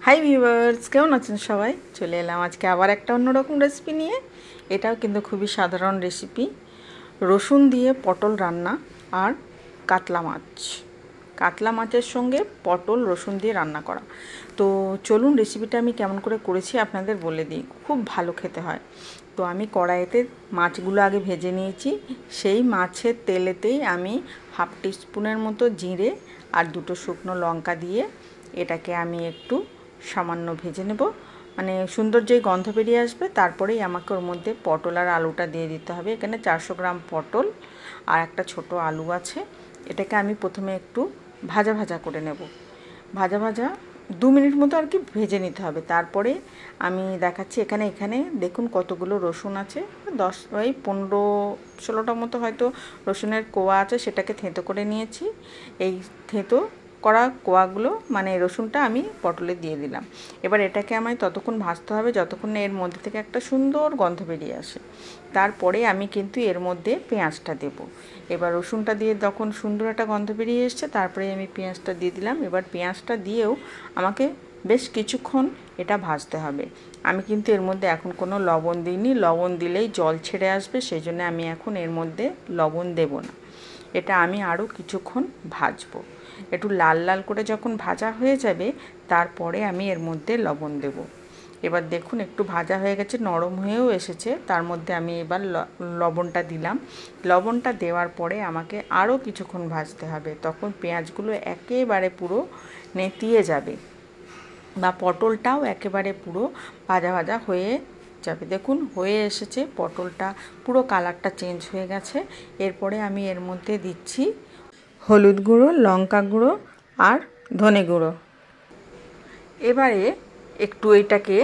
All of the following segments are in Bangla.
হাই ভিউয়ার্স, কেমন আছেন সবাই? চলে এলাম আজকে আবার একটা অন্যরকম রেসিপি নিয়ে। এটাও কিন্তু খুবই সাধারণ রেসিপি, রসুন দিয়ে পটল রান্না আর কাতলা মাছ। কাতলা মাছের সঙ্গে পটল রসুন দিয়ে রান্না করা। তো চলুন রেসিপিটা আমি কেমন করে করেছি আপনাদের বলে দিই। খুব ভালো খেতে হয়। তো আমি কড়াইতে মাছগুলো আগে ভেজে নিয়েছি। সেই মাছের তেলেতেই আমি হাফ টিস্পুনের মতো জিরে আর দুটো শুকনো লঙ্কা দিয়ে এটাকে আমি একটু সামান্য ভেজে নেব, মানে সুন্দর যেই গন্ধ বেরিয়ে আসবে তারপরেই আমাকে ওর মধ্যে পটল আর আলুটা দিয়ে দিতে হবে। এখানে 400 গ্রাম পটল আর একটা ছোট আলু আছে। এটাকে আমি প্রথমে একটু ভাজা ভাজা করে নেব। ভাজা 2 মিনিট মতো আর কি ভেজে নিতে হবে। তারপরে আমি দেখাচ্ছি এখানে দেখুন কতগুলো রসুন আছে, 15-16টা মতো হয়তো রসুনের কোয়া আছে, সেটাকে থেঁতো করে নিয়েছি। এই থেঁতো করা কোয়াগুলো মানে রসুনটা আমি পটলে দিয়ে দিলাম। এবার এটাকে আমায় ততক্ষণ ভাজতে হবে যতক্ষণ না এর মধ্যে থেকে একটা সুন্দর গন্ধ বেরিয়ে আসে। তারপরে আমি কিন্তু এর মধ্যে পেঁয়াজটা দেব। এবার রসুনটা দিয়ে যখন সুন্দর একটা গন্ধ বেরিয়ে এসছে তারপরে আমি পেঁয়াজটা দিয়ে দিলাম। এবার পেঁয়াজটা দিয়েও আমাকে বেশ কিছুক্ষণ এটা ভাজতে হবে। আমি কিন্তু এর মধ্যে এখন কোনো লবণ দিইনি, লবণ দিলেই জল ছেড়ে আসবে, সেই জন্য আমি এখন এর মধ্যে লবণ দেব না। এটা আমি আরও কিছুক্ষণ ভাজবো। একটু লাল লাল করে যখন ভাজা হয়ে যাবে তারপরে আমি এর মধ্যে লবণ দেব। এবার দেখুন একটু ভাজা হয়ে গেছে, নরম হয়েও এসেছে। তার মধ্যে আমি এবার লবণটা দিলাম। লবণটা দেওয়ার পরে আমাকে আরও কিছুক্ষণ ভাজতে হবে। তখন পেঁয়াজগুলো একেবারে পুরো নেতিয়ে যাবে বা পটলটাও একেবারে পুরো ভাজা ভাজা হয়ে যাবে। দেখুন হয়ে এসেছে, পটলটা পুরো কালারটা চেঞ্জ হয়ে গেছে। এরপরে আমি এর মধ্যে দিচ্ছি হলুদ গুঁড়ো, লঙ্কা গুঁড়ো আর ধনে গুঁড়ো। এবারে একটু এটাকে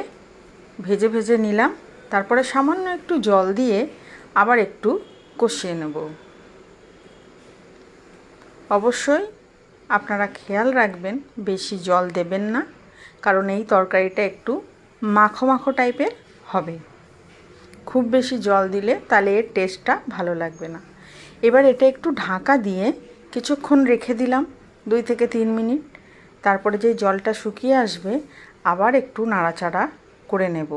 ভেজে ভেজে নিলাম। তারপরে সামান্য একটু জল দিয়ে আবার একটু কষিয়ে নেব। অবশ্যই আপনারা খেয়াল রাখবেন বেশি জল দেবেন না, কারণ এই তরকারিটা একটু মাখো মাখো টাইপের হবে। খুব বেশি জল দিলে তাহলে এর টেস্টটা ভালো লাগবে না। এবার এটা একটু ঢাকা দিয়ে কিছুক্ষণ রেখে দিলাম, 2 থেকে 3 মিনিট। তারপরে যেই জলটা শুকিয়ে আসবে আবার একটু নাড়াচাড়া করে নেব।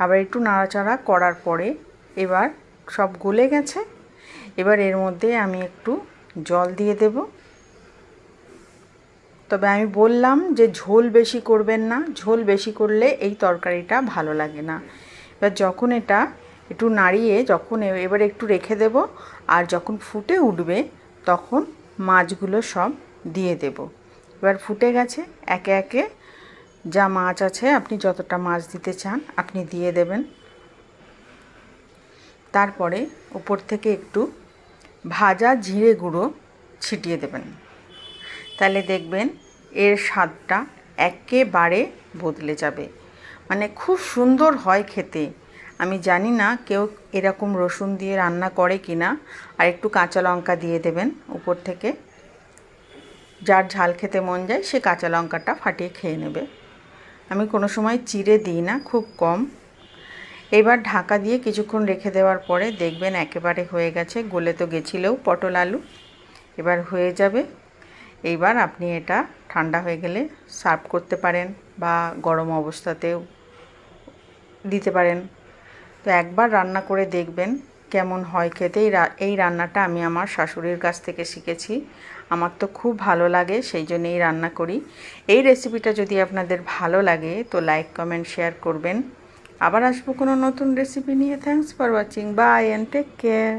আবার একটু নাড়াচাড়া করার পরে এবার সব গলে গেছে। এবার এর মধ্যে আমি একটু জল দিয়ে দেব। তবে আমি বললাম যে ঝোল বেশি করবেন না, ঝোল বেশি করলে এই তরকারিটা ভালো লাগে না। এবার যখন এটা একটু নাড়িয়ে যখন এবার একটু রেখে দেব, আর যখন ফুটে উঠবে তখন মাছগুলো সব দিয়ে দেব। এবার ফুটে গেছে, একে একে যা মাছ আছে আপনি যতটা মাছ দিতে চান আপনি দিয়ে দেবেন। তারপরে উপর থেকে একটু ভাজা জিরে গুঁড়ো ছিটিয়ে দেবেন। তাহলে দেখবেন এর স্বাদটা একেবারে বদলে যাবে, মানে খুব সুন্দর হয় খেতে। আমি জানি না কেউ এরকম রসুন দিয়ে রান্না করে কি না। আর একটু কাঁচা লঙ্কা দিয়ে দেবেন উপর থেকে। যার ঝাল খেতে মন যায় সে কাঁচা লঙ্কাটা ফাটিয়ে খেয়ে নেবে। আমি কোনো সময় চিড়ে দিই না, খুব কম। এবার ঢাকা দিয়ে কিছুক্ষণ রেখে দেওয়ার পরে দেখবেন একেবারে হয়ে গেছে, গলে তো গেছিলেও পটল আলু। এবার হয়ে যাবে। এইবার আপনি এটা ঠান্ডা হয়ে গেলে সার্ভ করতে পারেন বা গরম অবস্থাতেও দিতে পারেন। তো একবার রান্না করে দেখবেন কেমন হয় খেতে। এই রান্নাটা আমি আমার শাশুড়ির কাছ থেকে শিখেছি। আমার তো খুব ভালো লাগে, সেই জন্যই রান্না করি। এই রেসিপিটা যদি আপনাদের ভালো লাগে তো লাইক, কমেন্ট, শেয়ার করবেন। আবার আসবো কোনো নতুন রেসিপি নিয়ে। Thanks for watching. Bye and take care.